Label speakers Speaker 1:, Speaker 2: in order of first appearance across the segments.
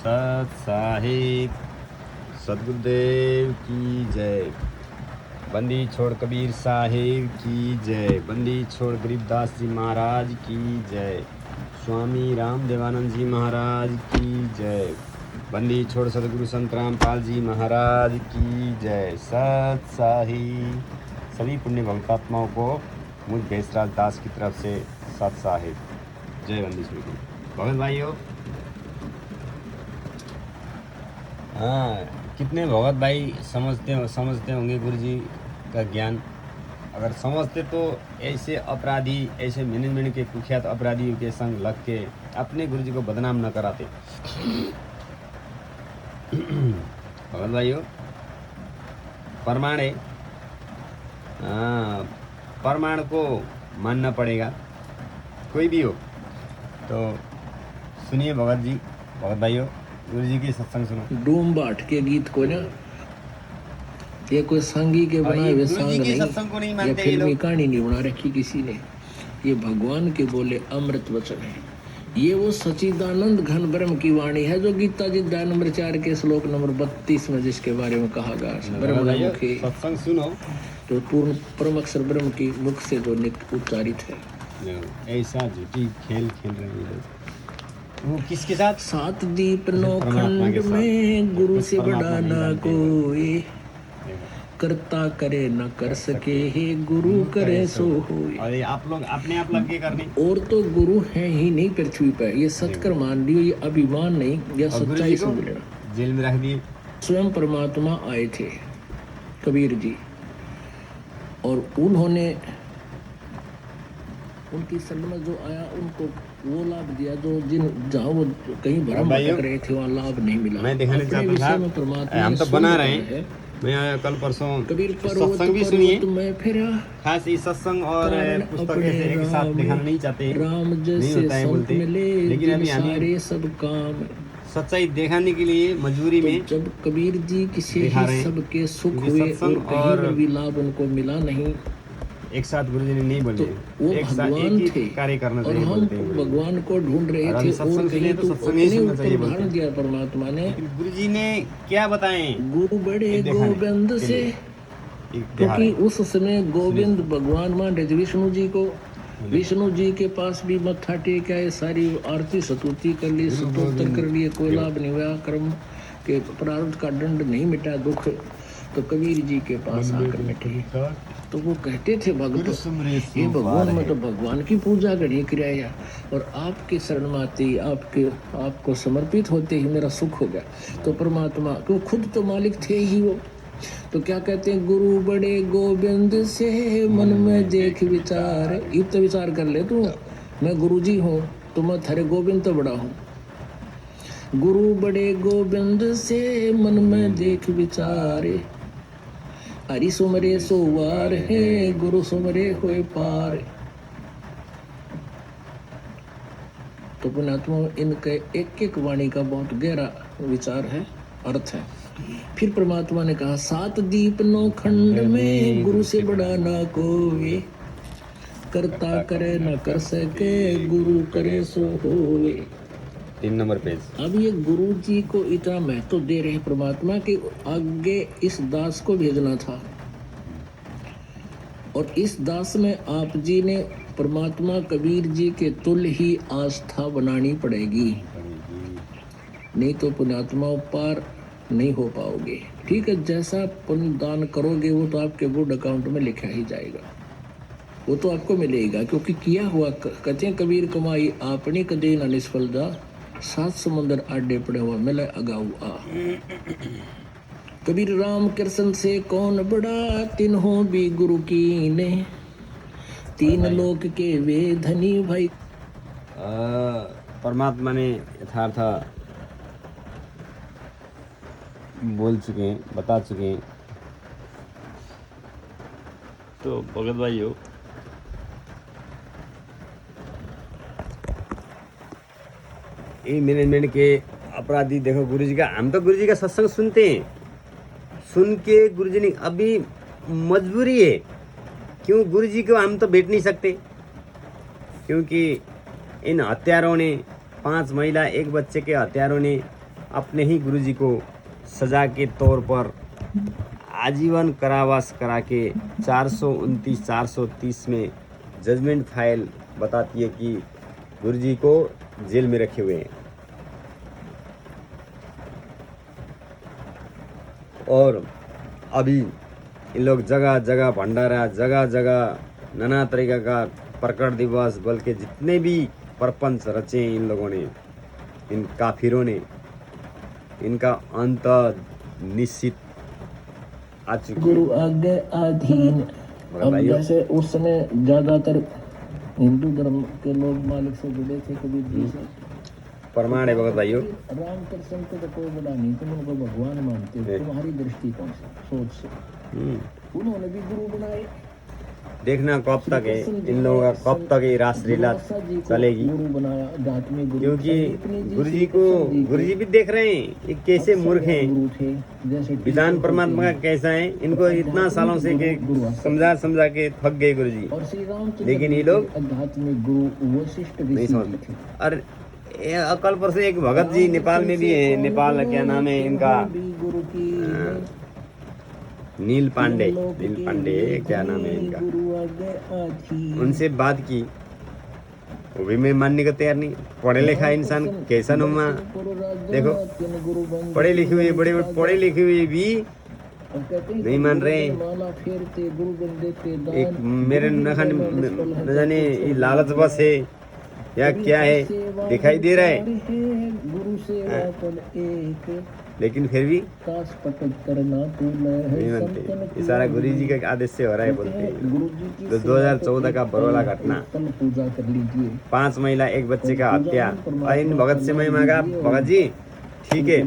Speaker 1: सत साहिब सदगुरुदेव की जय। बंदी छोड़ कबीर साहिब की जय। बंदी छोड़ गरीबदास जी महाराज की जय। स्वामी रामदेवानंद जी महाराज की जय। बंदी छोड़ सदगुरु संत रामपाल जी महाराज की जय। सत साहिब। सभी पुण्य भक्तात्माओं को मुझ भेषराज दास की तरफ से सत साहिब। जय बंदी छोड़ की। भगत भाइयों, हाँ, कितने भगत भाई समझते होंगे गुरु जी का ज्ञान। अगर समझते तो ऐसे अपराधी, ऐसे मैनेजमेंट के कुख्यात अपराधियों के संग लग के अपने गुरु जी को बदनाम न कराते। भगत भाइयों, प्रमाण है, हाँ, प्रमाण को मानना पड़ेगा, कोई भी हो। तो सुनिए भगत जी, भगत भाइयों, गुरु जी की सत्संग सुनो।
Speaker 2: डूम बाट के गीत को ना, ये कोई सांगी के बनाए हुए सांग नहीं, ये फिल्मी कहानी नहीं बना रखी किसी ने। ये भगवान के बोले अमृत वचन है। ये वो सचिदानंद घन ब्रह्म की वाणी है जो गीता जी अध्याय नंबर 4 के श्लोक नंबर 32 में जिसके बारे में कहा गया। ब्रह्म मुखी
Speaker 1: सत्संग सुनो,
Speaker 2: जो पूर्ण परम अक्षर ब्रह्म की मुख से जो उच्चारित है।
Speaker 1: ऐसा झूठी खेल खेल रहे हैं वो किसके साथ?
Speaker 2: सात दीप नौ खंड में गुरु से बड़ा ना कोई, करता करे न कर सके, हे गुरु करे सो होए।
Speaker 1: और आप लोग अपने आप लग के करने,
Speaker 2: और तो गुरु है ही नहीं पृथ्वी पर। ये सत्कर मान लियो, ये अभिमान नहीं, यह सच्चाई समझ लेना।
Speaker 1: जेल में रख दिए।
Speaker 2: स्वयं परमात्मा आए थे कबीर जी, और उन्होंने उनकी शरण में जो आया उनको वो लाभ दिया जो जहाँ वो कहीं भरम भटक रहे थे वहाँ लाभ नहीं मिला।
Speaker 1: मैं दिखाने चाहता था, हम तो बना रहे हैं। मैं कल परसों सत्संग भी सुनिए, खास इस सत्संग और पुस्तक से एक साथ दिखाना नहीं चाहते,
Speaker 2: राम जैसे संत मिले, लेकिन अभी हमें सब काम
Speaker 1: सच्चाई दिखाने के लिए मजबूरी में
Speaker 2: जब कबीर जी किसी सबके सुख हुए और कहीं भी लाभ उनको मिला नहीं।
Speaker 1: एक साथ गुरु जी ने नहीं बोले,
Speaker 2: वो भगवान थे
Speaker 1: कार्य करना
Speaker 2: और हम भगवान को ढूंढ रहे थे और कहीं तो उदाहरण दिया परमात्मा ने।
Speaker 1: गुरु जी ने क्या बताएं?
Speaker 2: गुरु बड़े गोविंद से, क्योंकि उस समय गोविंद भगवान मान रहे थे विष्णु जी को। विष्णु जी के पास भी मत्था टेका है, सारी आरती स्तुति कर ली, स्तोत्र कर लिए, कोई लाभ नहीं हुआ, कर्म के प्रारब्ध का दंड नहीं मिटा, दुख। तो कबीर जी के पास आकर बैठे तो वो कहते थे भगत, ये भगवान में तो भगवान की पूजा करनी किराया, और आपके शरण में आते ही आपको समर्पित होते ही मेरा सुख हो गया। तो परमात्मा तो खुद तो मालिक थे ही वो, तो क्या कहते हैं, गुरु बड़े गोविंद से मन में देख विचार। इतना विचार कर ले तू, मैं गुरु जी हूँ तो मैं थारे गोविंद तो बड़ा हूँ। गुरु बड़े गोविंद से मन में देख विचारे, हरि सुमरे सोवार है, गुरु सुमरे होए पार। तो पुण्यात्मा इनके एक एक वाणी का बहुत गहरा विचार है, अर्थ है। फिर परमात्मा ने कहा, सात दीप नौ खंड में गुरु से बड़ा ना कोई, करता करे न कर सके, गुरु करे सो होवे।
Speaker 1: 3 नंबर पेज।
Speaker 2: अब ये गुरु जी को इतना महत्व दे रहे हैं परमात्मा कि आगे इस दास को भेजना था, और इस दास में आप जी ने परमात्मा कबीर जी के तुल्य ही आस्था बनानी पड़ेगी, नहीं तो पुण्यात्मा पार नहीं हो पाओगे। ठीक है, जैसा पुण्य दान करोगे वो तो आपके गुड अकाउंट में लिखा ही जाएगा, वो तो आपको मिलेगा, क्योंकि किया हुआ। कहते हैं कबीर कमाई आपनी कदे न निष्फल जा, 7 समुंदर आडे पड़े हुआ मिले अगाऊ आ। कबीर राम कृष्ण से कौन बड़ा, तिन्हों भी गुरु की ने, 3 लोक के वे धनी भाई।
Speaker 1: परमात्मा ने यथार्थ बोल चुके हैं, बता चुके हैं। तो भगत भाइयों, ये मैनेजमेंट के अपराधी देखो गुरु जी का, हम तो गुरु जी का सत्संग सुनते हैं, सुन के गुरु जी ने अभी मजबूरी है, क्यों गुरु जी को हम तो भेट नहीं सकते, क्योंकि इन हत्यारों ने 5 महिला 1 बच्चे के हत्यारों ने अपने ही गुरुजी को सजा के तौर पर आजीवन कारावास करा के 429 430 में जजमेंट फाइल बताती है कि गुरुजी को जेल में रखे हुए हैं। और अभी इन लोग जगह जगह भंडारा, जगह जगह नाना तरीका का प्रकट दिवस, बल्कि जितने भी प्रपंच रचे इन लोगों ने, इन काफिरों ने, इनका अंत निश्चित आ चुकी है।
Speaker 2: गुरु आज्ञा अधीन। अब जैसे उस समय ज्यादातर हिंदू धर्म के लोग मालिक से जुड़े थे, कबीर जी से।
Speaker 1: प्रमाण है भगत भाइयों।
Speaker 2: रामकृष्ण को तो कोई बड़ा नहीं, तुम उनको भगवान मानते हो, तुम्हारी दृष्टिकोण से, सोच से उन्होंने भी गुरु बनाए।
Speaker 1: देखना कब तक है इन लोगों का, कब तक ये रासलीला चलेगी,
Speaker 2: गुरु बनाया, आध्यात्मिक गुरु।
Speaker 1: क्योंकि गुरुजी भी देख रहे हैं ये कैसे मूर्ख हैं,
Speaker 2: जैसे
Speaker 1: विधान परमात्मा का कैसा है। इनको इतना सालों से के समझा के थक गए गुरुजी,
Speaker 2: और श्री राम,
Speaker 1: लेकिन ये लोग
Speaker 2: आध्यात्मिक गुरु वशिष्ठ
Speaker 1: नहीं समझते। और कल परसों एक भगत जी नेपाल में भी है, नेपाल क्या नाम है इनका,
Speaker 2: गुरु की
Speaker 1: नील पांडे क्या नाम है इनका, उनसे बात की, वो भी मैं मानने का तैयार नहीं। पढ़े लिखा इंसान कैसा नुमा, देखो पढ़े लिखे हुए, बड़े बड़े पढ़े लिखे हुए भी नहीं मान रहे। एक मेरे न जाने ये लालच बस है या क्या है, दिखाई दे रहा है, लेकिन फिर भी नहीं मानते। ये सारा गुरु जी के आदेश से हो रहा है बोलते हैं। 2014 का बरौला घटना, 5 महिला 1 बच्चे का हत्या। और इन भगत से मैं मांगा, भगत जी ठीक है,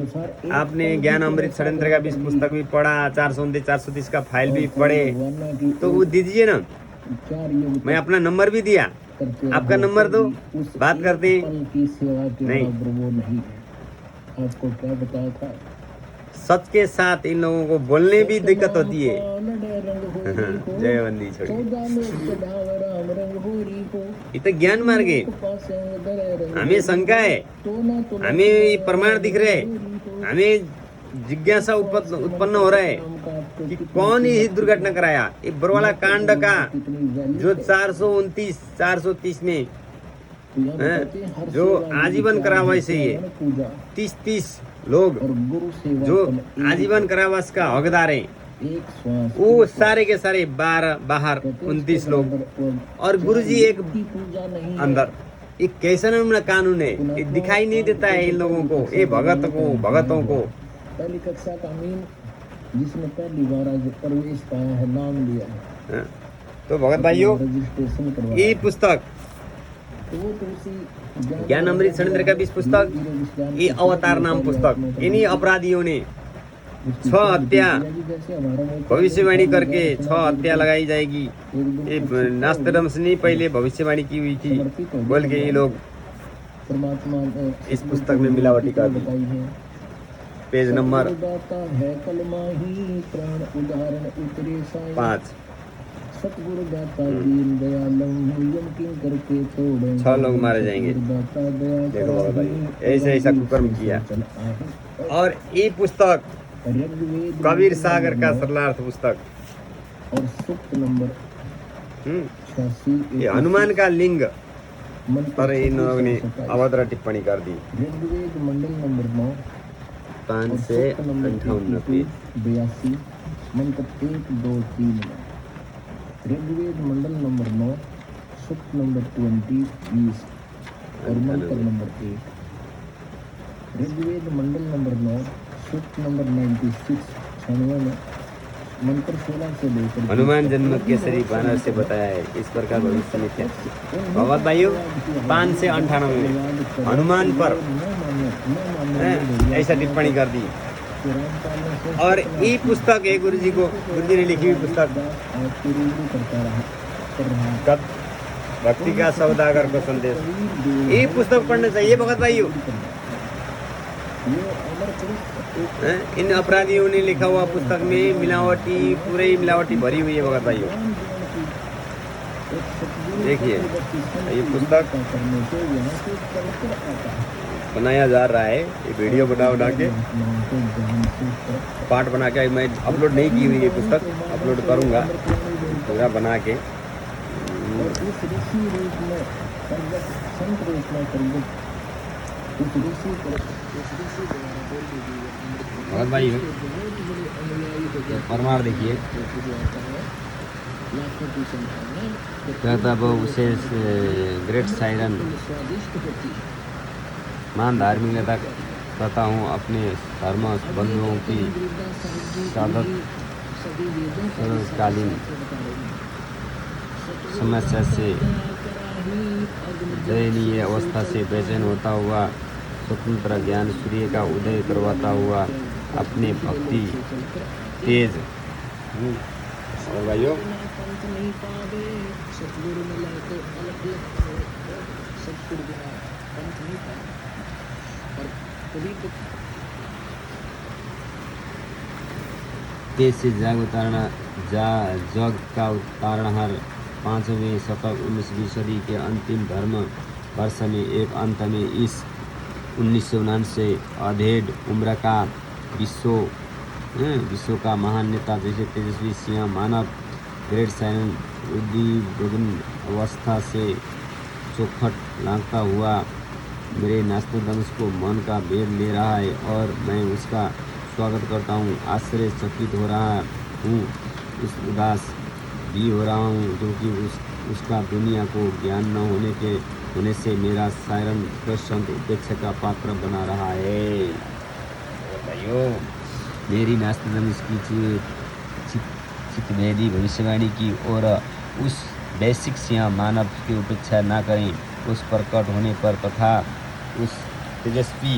Speaker 1: आपने ज्ञान अमृत षड्यंत्र का 20 पुस्तक भी पढ़ा, 429 430 का फाइल भी पढ़े, तो वो दीजिए ना, मैं अपना नंबर भी दिया, आपका नंबर दो, बात करते हैं। नहीं,
Speaker 2: आपको क्या बताया था,
Speaker 1: सच के साथ इन लोगों को बोलने भी दिक्कत होती है। जय बंदी छोड़ी, ये तो ज्ञान मार्ग है। हमें शंका है, हमें प्रमाण दिख रहे, हमें जिज्ञासा उत्पन्न हो रहा है कि कौन ये दुर्घटना कराया। ये बरवाला कांड का जो 429 430 में जो आजीवन कारावास से है, 30 लोग जो आजीवन कारावास का हकदार है, वो सारे के सारे बाहर 29 लोग, और गुरुजी एक अंदर। ये कैसा नमूना कानून है, ये दिखाई नहीं देता है इन लोगों को, ये भगतों को।
Speaker 2: पहली कक्षा का मीन जिसने पहली बार आज प्रवेश पाया है, नाम लिया है।
Speaker 1: तो भगत भाइयों, ये पुस्तक ज्ञान अमृत षड्यंत्र का 20 पुस्तक, ये अवतार नाम पुस्तक, इन्हीं अपराधियों ने 6 हत्या भविष्यवाणी करके 6 हत्या लगाई जाएगी। ये नास्त्रडम्स ने पहले भविष्यवाणी की हुई थी, बोल के ये लोग इस पुस्तक में मिलावटी कर दी। Page number 5।
Speaker 2: सतगुरु दाता दीन दयालम यमकीन करके छोड़े,
Speaker 1: 6 लोग मारे जाएंगे। देखो बाबा भाई, ऐसा कुकर्म किया। और ये पुस्तक कबीर सागर का सरलार्थ पुस्तक,
Speaker 2: और सूक्त नंबर 86,
Speaker 1: ये हनुमान का लिंग पर इन लोगों ने अभद्र टिप्पणी कर दी।
Speaker 2: ऋग्वेद मंडल नंबर 9,
Speaker 1: 5 से 58 पेज,
Speaker 2: 82 मंत्र 1 2 3 में। ऋग्वेद मंडल नंबर 9, सूक्त नंबर 20 और मंत्र नंबर 1। ऋग्वेद मंडल नंबर 9, सूक्त नंबर 96 96 में, मंत्र 16 से लेकर।
Speaker 1: हनुमान जन्म केसरी बानर से बताया है, इस प्रकार भविष्य में क्या भगवत भाइयों 5 से 98 में हनुमान पर ऐसा टिप्पणी कर दी। और ये पुस्तक है गुरुजी ने लिखी हुई पुस्तक, भक्ति का सौदागर को संदेश। ये पुस्तक पढ़ना चाहिए भगत भाइयों। इन अपराधियों ने लिखा हुआ पुस्तक में मिलावटी, पूरी मिलावटी भरी हुई है भगत भाइयों। देखिए ये पुस्तक बनाया जा रहा है, ये वीडियो बना के पार्ट बना के मैं अपलोड नहीं की हुई ये पुस्तक अपलोड करूँगा पूरा बना के। और भाई परमार देखिए कहता वो उसे ग्रेट सायरन मान धार्मिक नेता कहता हूँ अपने धर्म बंधुओं की साधक कालीन समस्या से दयनीय अवस्था से बेचैन होता हुआ स्वतंत्र ज्ञान सूर्य का उदय करवाता हुआ अपने भक्ति तेज और भाइयों तेज से जग उतारना जग का उतारणहार 5वें शतक 19वीं सदी के अंतिम धर्म वर्ष में एक अंत में इस 1979 से अधेड़ उम्र का विश्व का महान नेता जैसे तेजस्वी सिंह मानव ग्रेट सायरन उद्दीपन अवस्था से चौखट लांघता हुआ मेरे नास्तादंश को मन का भेद ले रहा है और मैं उसका स्वागत करता हूँ। आश्चर्यचकित हो रहा हूँ, उस उदास भी हो रहा हूँ क्योंकि उसका दुनिया को ज्ञान न होने से मेरा सायरन कृष्ण उपेक्षा का पात्र बना रहा है। भाइयों मेरी नास्तादंश की चितभेदी भविष्यवाणी की और उस वैश्विक सिंह मानव की उपेक्षा न करें, उस प्रकट होने पर तथा उस तेजस्वी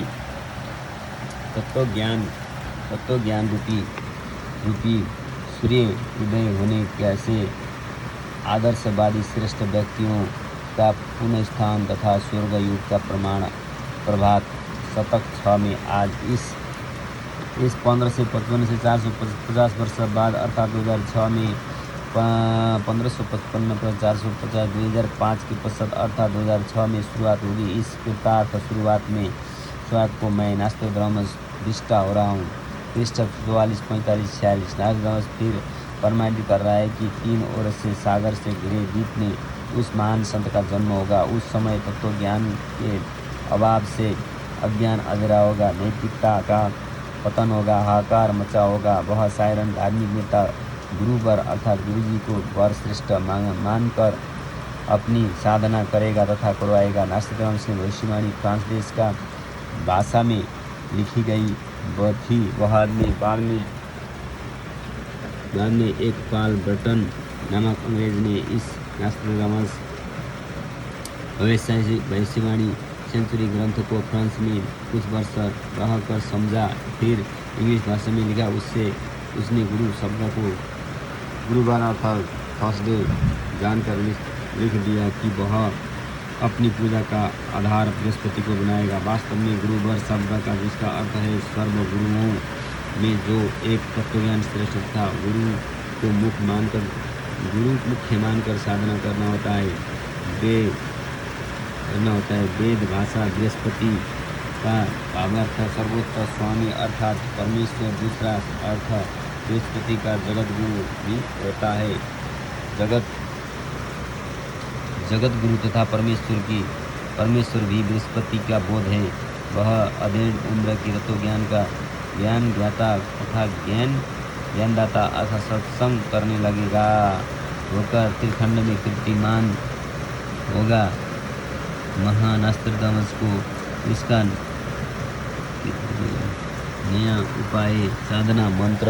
Speaker 1: तत्व ज्ञान रूपी सूर्य उदय होने कैसे आदर्शवादी श्रेष्ठ व्यक्तियों का पुनः स्थान तथा स्वर्ग युग का प्रभात शतक 6 में आज इस 15 से 55 से 450 वर्ष बाद अर्थात 2006 में 1555 पर 450 2005 के पश्चात अर्थात 2006 में शुरुआत होगी। इस कृतार्थ शुरुआत को मैं नास्ताद्रमस दिष्टा हो रहा हूँ। पृष्ठ 44 45 46 नास्ताद्रमस फिर प्रमाणित कर रहा है कि 3 ओर से सागर से घिरे द्वीप में उस महान संत का जन्म होगा। उस समय तत्व ज्ञान के अभाव से अज्ञान अंधेरा होगा, नैतिकता का पतन होगा, हाहाकार मचा होगा। वह सायरन धार्मिक नेता गुरुवर अर्थात गुरुजी को वर श्रेष्ठ मानकर अपनी साधना करेगा तथा करवाएगा। नास्ताद्रमस की भविष्यवाणी फ्रांस देश का भाषा में लिखी गई थी। वह आदमी बाद में एक पाल ब्रटन नामक अंग्रेज ने इस नास्ताद्रमस भविष्यवाणी सेंचुरी ग्रंथ को फ्रांस में कुछ वर्ष रहकर समझा, फिर इंग्लिश भाषा में लिखा। उसने गुरु शब्द को गुरुवार अर्थात थर्सडे जानकर लिख दिया कि वह अपनी पूजा का आधार बृहस्पति को बनाएगा। वास्तव में गुरुवार शब्द का जिसका अर्थ है सर्व गुरुओं में जो एक तत्वज्ञान श्रेष्ठ था, गुरु को मुख्य मानकर साधना करना होता है। वेद भाषा बृहस्पति का भावार्थ सर्वोत्तर स्वामी अर्थात परमेश्वर, दूसरा अर्थ बृहस्पति का जगत गुरु भी होता है। जगत गुरु तथा परमेश्वर भी बृहस्पति का बोध है। वह अधेड़ उम्र की तत्व ज्ञान का ज्ञान ज्ञाता तथा ज्ञानदाता अर्थात सत्संग करने लगेगा होकर त्रिखंड में कीर्तिमान होगा। महान नास्ताद्रमस को इसका नया उपाय साधना मंत्र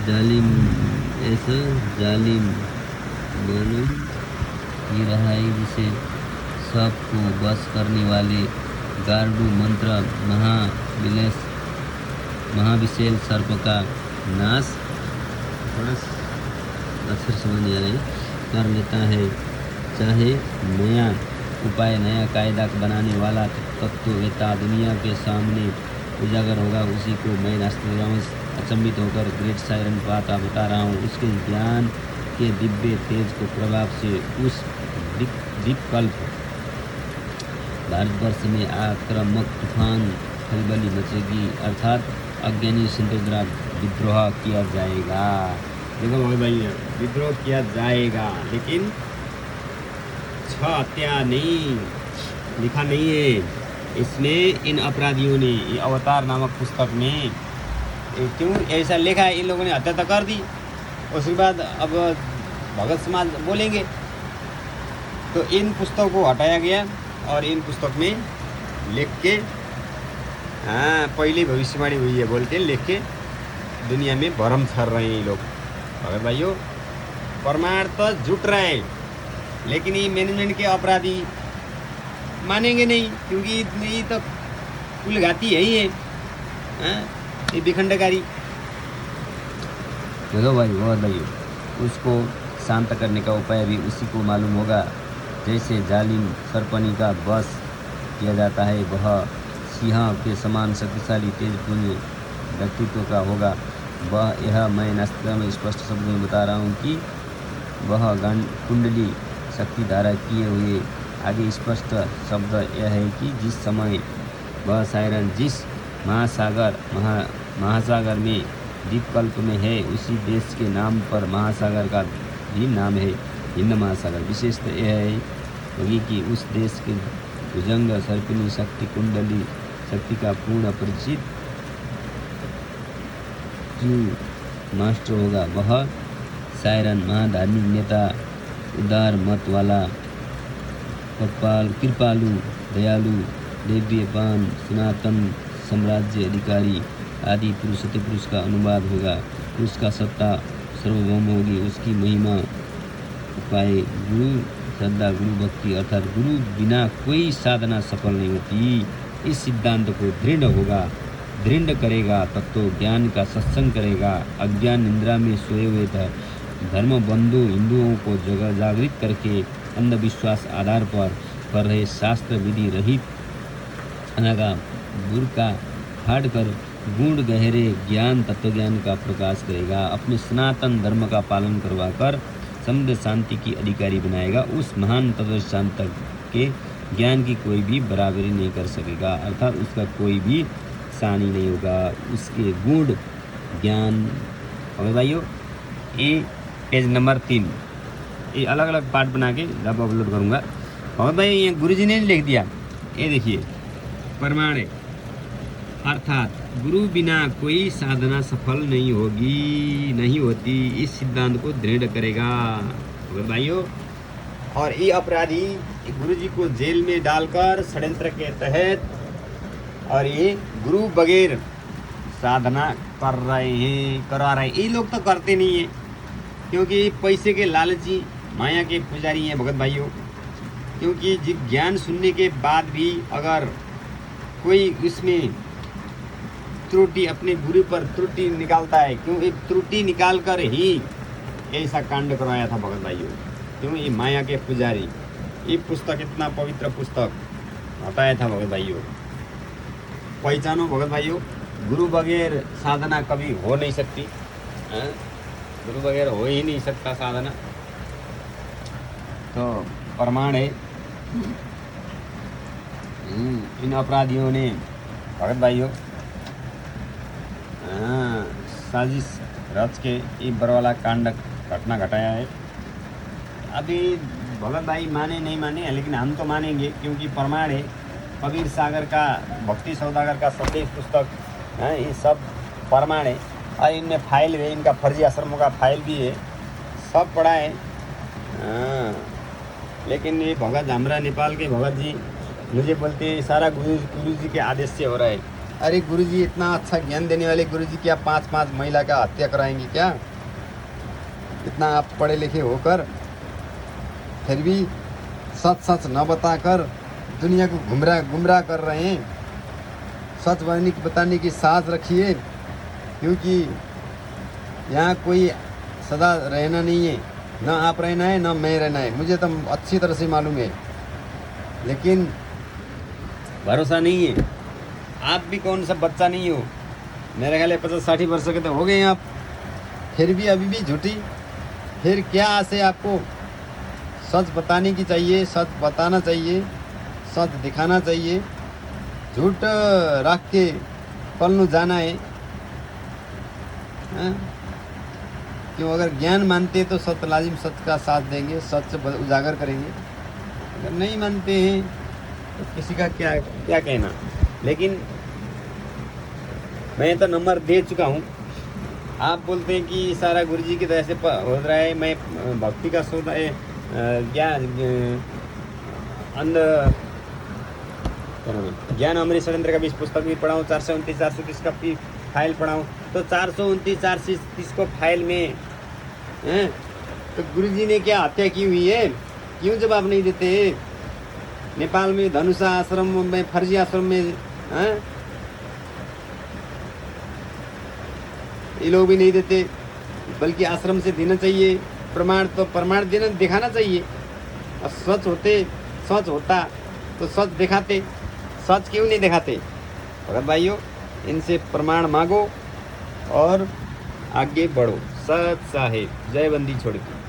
Speaker 1: जालिम मानो ही रहा है जिसे सबको बस करने वाले गार्डू मंत्र महाविशेल सर्प का नाश थोड़ा अक्षर समझ नहीं आ रहे कर लेता है। चाहे नया उपाय नया कायदा बनाने वाला तत्ववेत्ता दुनिया के सामने उजागर होगा, उसी को मैं नास्ताद्रमस अचंभित होकर ग्रेट सायरन बात बता रहा हूँ। उसके ज्ञान के दिव्य तेज को प्रभाव से उस
Speaker 3: भारतवर्ष में आक्रामक तूफान खलबली मचेगी, अर्थात अज्ञानी संतों द्वारा विद्रोह किया जाएगा।
Speaker 1: देखो भगत भाई, विद्रोह किया जाएगा, लेकिन हत्या नहीं लिखा नहीं है इसमें। इन अपराधियों ने ये अवतार नामक पुस्तक में क्यों ऐसा लिखा है, इन लोगों ने हत्या तो कर दी, उसके बाद अब भगत समाज बोलेंगे, तो इन पुस्तकों को हटाया गया और इन पुस्तक में लिख के, हाँ पहले भविष्यवाणी हुई है बोल के लिख के दुनिया में भरम छर रहे हैं ये लोग। भगत भाइयों, प्रमाण तो जुट रहे हैं, लेकिन ये मैनेजमेंट के अपराधी मानेंगे नहीं, क्योंकि ये तो कुलघाती है ही है, हाँ? ये विखंडकारी।
Speaker 3: देखो भाई बहुत भाई, उसको शांत करने का उपाय भी उसी को मालूम होगा। जैसे जालिम सरपनी का बस किया जाता है, वह सिंह के समान शक्तिशाली तेजपुंज व्यक्तित्व का होगा। वह यह मैं नास्तिक में स्पष्ट शब्द में बता रहा हूँ कि वह कुंडली शक्ति धारा किए हुए। आगे स्पष्ट शब्द यह है कि जिस समय वह सायरन जिस महासागर में द्वीपकल्प में है, उसी देश के नाम पर महासागर का भी नाम है हिंद महासागर। विशेषता यह है होगी कि उस देश के भुजंग सर्पिनी शक्ति कुंडली शक्ति का पूर्ण परिचित जो मास्टर होगा, वह सायरन महाधार्मिक नेता, उदार मत वाला, कृपालु, दयालु, देव्यपान, सनातन साम्राज्य अधिकारी आदि पुरुष सत्य पुरुष का अनुवाद होगा। उसका सत्ता सर्वभौम होगी, उसकी महिमा उपाय गुरु श्रद्धा, गुरु भक्ति, अर्थात गुरु बिना कोई साधना सफल नहीं होती। इस सिद्धांत को दृढ़ करेगा, तत्व ज्ञान का सत्संग करेगा। अज्ञान निद्रा में सोए हुए धर्म बंधु हिंदुओं को जागृत करके अंधविश्वास आधार पर कर रहे शास्त्र विधि रहित अनागा बुरका फाड़ कर गूढ़ गहरे ज्ञान तत्वज्ञान का प्रकाश करेगा। अपने सनातन धर्म का पालन करवा कर समृद्ध शांति की अधिकारी बनाएगा। उस महान तत्व शांत के ज्ञान की कोई भी बराबरी नहीं कर सकेगा, अर्थात उसका कोई भी सानी नहीं होगा। उसके गूढ़ ज्ञान। और भाइयों, ये पेज नंबर 3, ये अलग अलग पार्ट बना के जब अपलोड करूँगा। और भाई ये गुरुजी ने लिख दिया, ये देखिए प्रमाण है, अर्थात गुरु बिना कोई साधना सफल नहीं होती। इस सिद्धांत को दृढ़ करेगा भाइयों। और ये अपराधी गुरुजी को जेल में डालकर षड्यंत्र के तहत और ये गुरु बगैर साधना करा रहे हैं। ये लोग तो करते नहीं है, क्योंकि पैसे के लालची माया के पुजारी हैं भगत भाइयों। क्योंकि ज्ञान सुनने के बाद भी अगर कोई इसमें त्रुटि, अपने गुरु पर त्रुटि निकालता है, क्यों एक त्रुटि निकाल कर ही ऐसा कांड करवाया था भगत भाइयों। क्यों ये माया के पुजारी, ये पुस्तक इतना पवित्र पुस्तक हटाया था भगत भाइयों। पहचानो भगत भाइयों, गुरु बगैर साधना कभी हो नहीं सकती, गुरु बगैर हो ही नहीं सकता साधना। तो प्रमाण है इन अपराधियों ने भगत भाइयों साजिश रच के ये बरवाला कांड घटना घटाया है। अभी भगत भाई माने नहीं माने, लेकिन हम तो मानेंगे, क्योंकि प्रमाण है। कबीर सागर का, भक्ति सौदागर का संदेश पुस्तक है, ये सब प्रमाण है। और इनमें फाइल है, इनका फर्जी आश्रमों का फाइल भी है, सब पड़ा है। लेकिन ये भगत हमरा नेपाल के भगत जी मुझे बोलते हैं सारा गुरु जी के आदेश से हो रहा है। अरे गुरु जी, इतना अच्छा ज्ञान देने वाले गुरु जी क्या 5-5 महिला का हत्या कराएंगे क्या? इतना आप पढ़े लिखे होकर फिर भी सच न बताकर दुनिया को गुमराह कर रहे हैं। सच बताने की साथ रखिए, क्योंकि यहाँ कोई सदा रहना नहीं है, ना आप रहना है ना मैं रहना है, मुझे तो अच्छी तरह से मालूम है। लेकिन भरोसा नहीं है। आप भी कौन सा बच्चा नहीं हो, मेरे ख्याल 50-60 वर्ष के तो हो गए आप, फिर भी अभी भी झूठी। फिर क्या आस है आपको? सच बताने की चाहिए, सच बताना चाहिए,
Speaker 1: सच दिखाना चाहिए, झूठ रख के पलनु जाना है। हाँ? क्यों अगर ज्ञान मानते तो सत्य लाजिम सत्य का साथ देंगे, सत्य उजागर करेंगे। अगर नहीं मानते हैं तो किसी का क्या क्या कहना। लेकिन मैं तो नंबर दे चुका हूँ। आप बोलते हैं कि सारा गुरु जी की तरह से हो रहा है, मैं भक्ति का सोच ज्ञान अमृत षड्यंत्र का 20 पुस्तक भी पढ़ाऊँ, 429 430 का फाइल पढ़ाऊँ, तो 429 430 को फाइल में हैं तो गुरु जी ने क्या हत्या की हुई है, क्यों जवाब नहीं देते? नेपाल में धनुषा आश्रम में, फर्जी आश्रम में हैं ये लोग भी नहीं देते, बल्कि आश्रम से देना चाहिए प्रमाण। तो प्रमाण देना दिखाना चाहिए। और सच होता तो सच दिखाते, सच क्यों नहीं दिखाते? भगत भाइयों, इनसे प्रमाण मांगो और आगे बढ़ो। सत साहेब, जय बंदी छोड़ के।